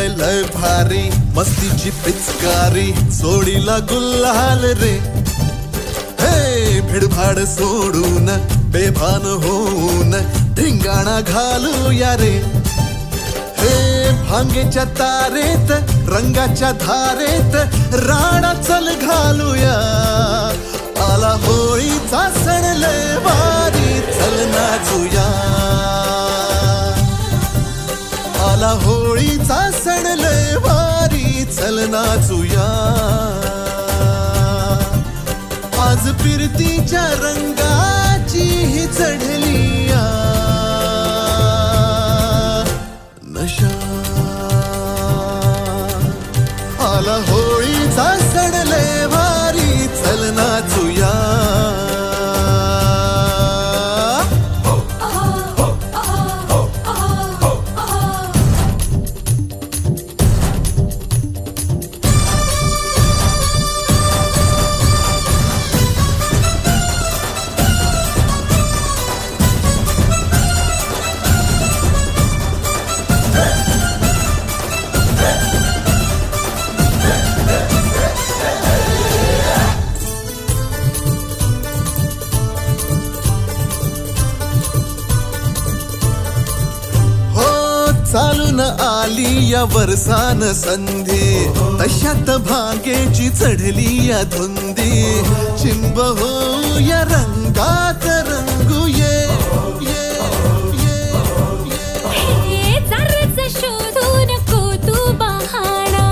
केलंय लय भारी मस्तीची पिचकारी सोडीला गुल्हाल रे. हे भिडभाड सोडून बेभान होऊन धिंगाणा घालूया रे. हे भांगेच्या तारेत रंगाच्या धारेत राणा चल घालूया. आला होळीचा सण लय भारी चल नाचूया. आला होळीचा सण लय भारी चल नाचूया. आज फिरतीच्या रंगाची ही चढलिया नशा. आला होळीचा सण लय भारी चल नाचूया. चालून आली या वरसान संधी तशात भांगेची चढली या धुंदी. चिंब हो या रंगात रंगूये. शोधू नको तू बहाणा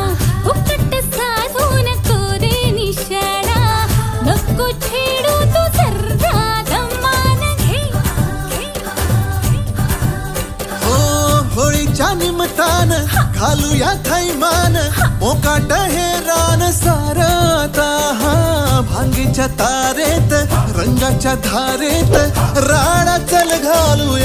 फुकट साधू नको रे निशाणा. नको छेडू तू सर्रा दमान घे. होळीच्या निमतान घालूया थैमान मोकाट हे रान सारता. भांगेच्या तारेत रंगाच्या धारेत राणा चल घालूया.